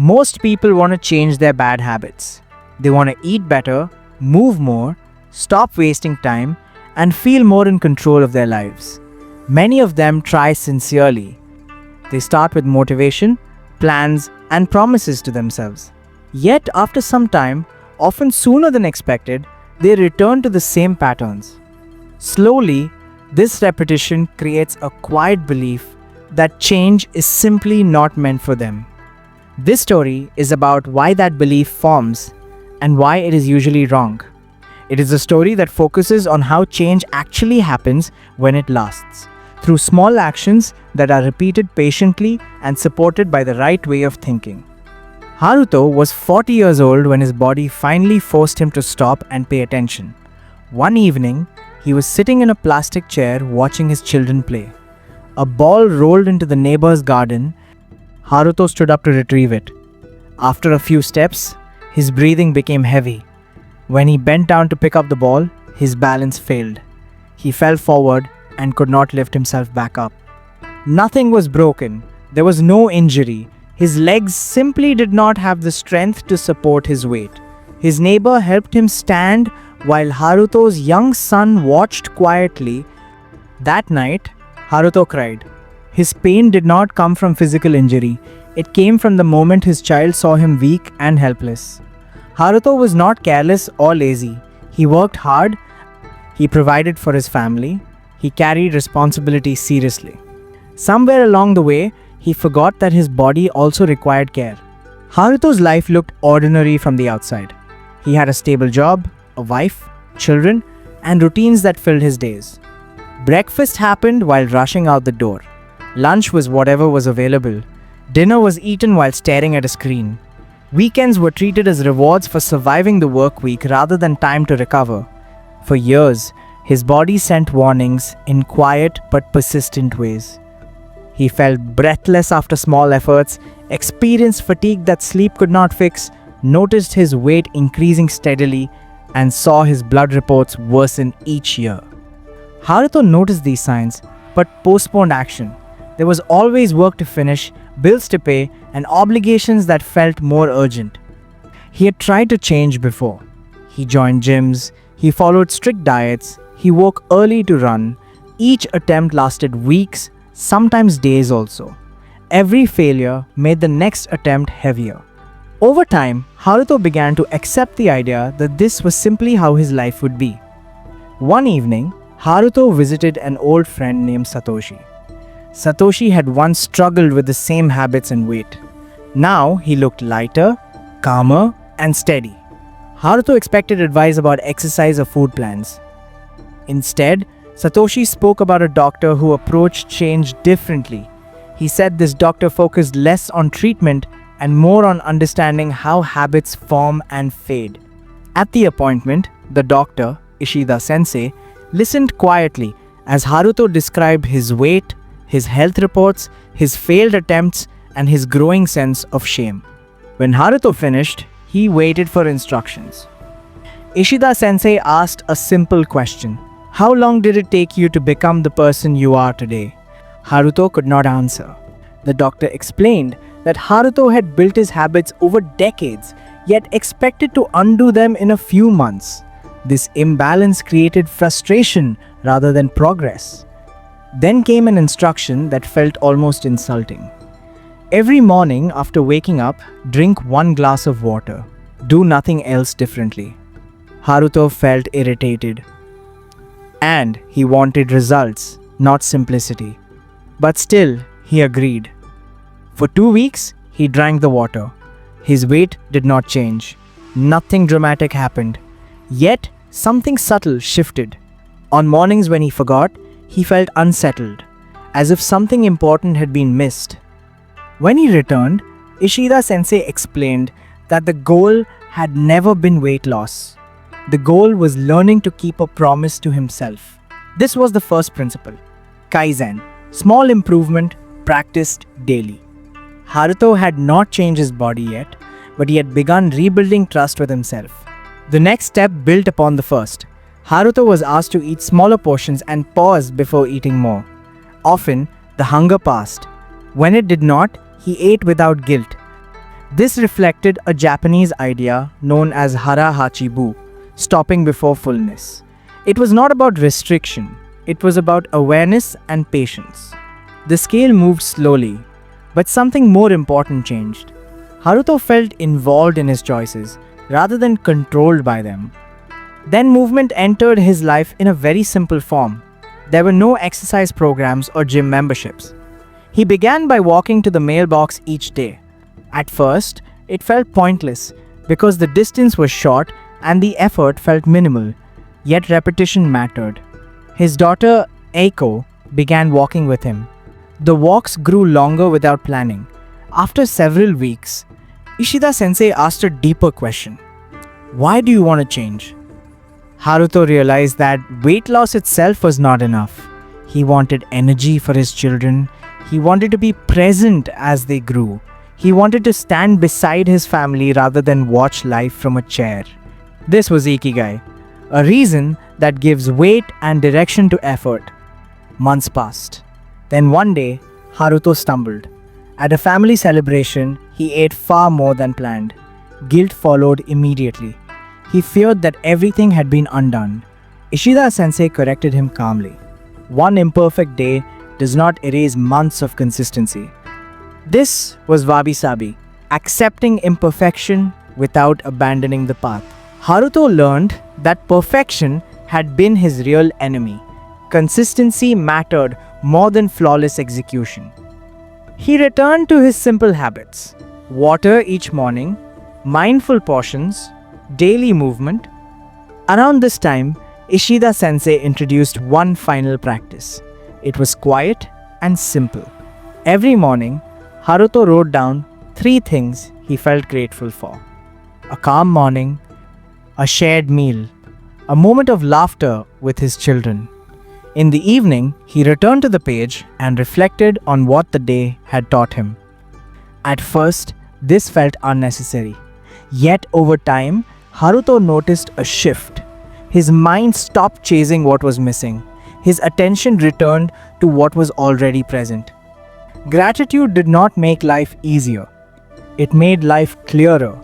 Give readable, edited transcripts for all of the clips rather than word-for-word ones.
Most people want to change their bad habits. They want to eat better, move more, stop wasting time, and feel more in control of their lives. Many of them try sincerely. They start with motivation, plans, and promises to themselves. Yet, after some time, often sooner than expected, they return to the same patterns. Slowly, this repetition creates a quiet belief that change is simply not meant for them. This story is about why that belief forms and why it is usually wrong. It is a story that focuses on how change actually happens when it lasts, through small actions that are repeated patiently and supported by the right way of thinking. Haruto was 40 years old when his body finally forced him to stop and pay attention. One evening, he was sitting in a plastic chair watching his children play. A ball rolled into the neighbor's garden. Haruto stood up to retrieve it. After a few steps, his breathing became heavy. When he bent down to pick up the ball, his balance failed. He fell forward and could not lift himself back up. Nothing was broken. There was no injury. His legs simply did not have the strength to support his weight. His neighbor helped him stand while Haruto's young son watched quietly. That night, Haruto cried. His pain did not come from physical injury. It came from the moment his child saw him weak and helpless. Haruto was not careless or lazy. He worked hard. He provided for his family. He carried responsibility seriously. Somewhere along the way, he forgot that his body also required care. Haruto's life looked ordinary from the outside. He had a stable job, a wife, children, and routines that filled his days. Breakfast happened while rushing out the door. Lunch was whatever was available. Dinner was eaten while staring at a screen. Weekends were treated as rewards for surviving the work week rather than time to recover. For years, his body sent warnings in quiet but persistent ways. He felt breathless after small efforts, experienced fatigue that sleep could not fix, noticed his weight increasing steadily, and saw his blood reports worsen each year. Haruto noticed these signs but postponed action. There was always work to finish, bills to pay, and obligations that felt more urgent. He had tried to change before. He joined gyms, he followed strict diets, he woke early to run. Each attempt lasted weeks, sometimes days also. Every failure made the next attempt heavier. Over time, Haruto began to accept the idea that this was simply how his life would be. One evening, Haruto visited an old friend named Satoshi. Satoshi had once struggled with the same habits and weight. Now he looked lighter, calmer, and steady. Haruto expected advice about exercise or food plans. Instead, Satoshi spoke about a doctor who approached change differently. He said this doctor focused less on treatment and more on understanding how habits form and fade. At the appointment, the doctor, Ishida Sensei, listened quietly as Haruto described his weight, his health reports, his failed attempts, and his growing sense of shame. When Haruto finished, he waited for instructions. Ishida Sensei asked a simple question. How long did it take you to become the person you are today? Haruto could not answer. The doctor explained that Haruto had built his habits over decades, yet expected to undo them in a few months. This imbalance created frustration rather than progress. Then came an instruction that felt almost insulting. Every morning after waking up, drink 1 glass of water. Do nothing else differently. Haruto felt irritated. And he wanted results, not simplicity. But still, he agreed. For 2 weeks, he drank the water. His weight did not change. Nothing dramatic happened. Yet, something subtle shifted. On mornings when he forgot, he felt unsettled, as if something important had been missed. When he returned, Ishida Sensei explained that the goal had never been weight loss. The goal was learning to keep a promise to himself. This was the first principle. Kaizen, small improvement practiced daily. Haruto had not changed his body yet, but he had begun rebuilding trust with himself. The next step built upon the first. Haruto was asked to eat smaller portions and pause before eating more. Often, the hunger passed. When it did not, he ate without guilt. This reflected a Japanese idea known as Hara Hachi Bu, stopping before fullness. It was not about restriction, it was about awareness and patience. The scale moved slowly, but something more important changed. Haruto felt involved in his choices, rather than controlled by them. Then movement entered his life in a very simple form. There were no exercise programs or gym memberships. He began by walking to the mailbox each day. At first, it felt pointless because the distance was short and the effort felt minimal, yet repetition mattered. His daughter, Eiko, began walking with him. The walks grew longer without planning. After several weeks, Ishida-sensei asked a deeper question. Why do you want to change? Haruto realized that weight loss itself was not enough. He wanted energy for his children. He wanted to be present as they grew. He wanted to stand beside his family rather than watch life from a chair. This was Ikigai, a reason that gives weight and direction to effort. Months passed. Then one day, Haruto stumbled. At a family celebration, he ate far more than planned. Guilt followed immediately. He feared that everything had been undone. Ishida-sensei corrected him calmly. One imperfect day does not erase months of consistency. This was Wabi Sabi, accepting imperfection without abandoning the path. Haruto learned that perfection had been his real enemy. Consistency mattered more than flawless execution. He returned to his simple habits: water each morning, mindful portions, daily movement. Around this time, Ishida-sensei introduced one final practice. It was quiet and simple. Every morning, Haruto wrote down 3 things he felt grateful for: a calm morning, a shared meal, a moment of laughter with his children. In the evening, he returned to the page and reflected on what the day had taught him. At first, this felt unnecessary. Yet over time, Haruto noticed a shift. His mind stopped chasing what was missing. His attention returned to what was already present. Gratitude did not make life easier. It made life clearer,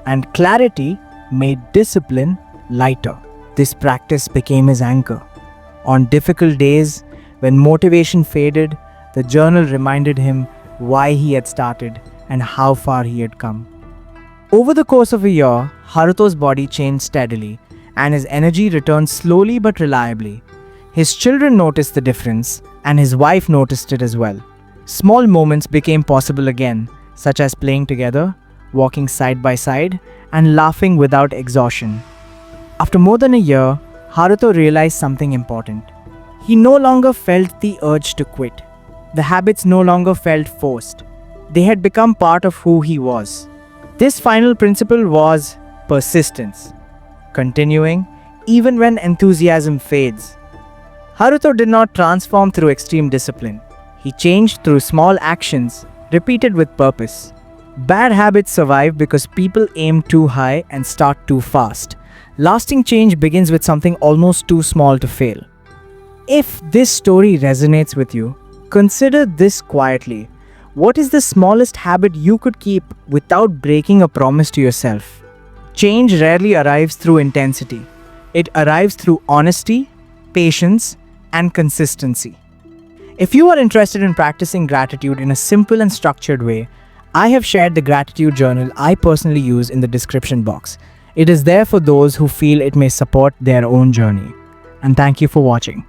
and clarity made discipline lighter. This practice became his anchor. On difficult days, when motivation faded, the journal reminded him why he had started and how far he had come. Over the course of a year, Haruto's body changed steadily, and his energy returned slowly but reliably. His children noticed the difference, and his wife noticed it as well. Small moments became possible again, such as playing together, walking side by side, and laughing without exhaustion. After more than a year, Haruto realized something important. He no longer felt the urge to quit. The habits no longer felt forced. They had become part of who he was. This final principle was persistence, continuing even when enthusiasm fades. Haruto did not transform through extreme discipline. He changed through small actions, repeated with purpose. Bad habits survive because people aim too high and start too fast. Lasting change begins with something almost too small to fail. If this story resonates with you, consider this quietly. What is the smallest habit you could keep without breaking a promise to yourself? Change rarely arrives through intensity. It arrives through honesty, patience, and consistency. If you are interested in practicing gratitude in a simple and structured way, I have shared the gratitude journal I personally use in the description box. It is there for those who feel it may support their own journey. And thank you for watching.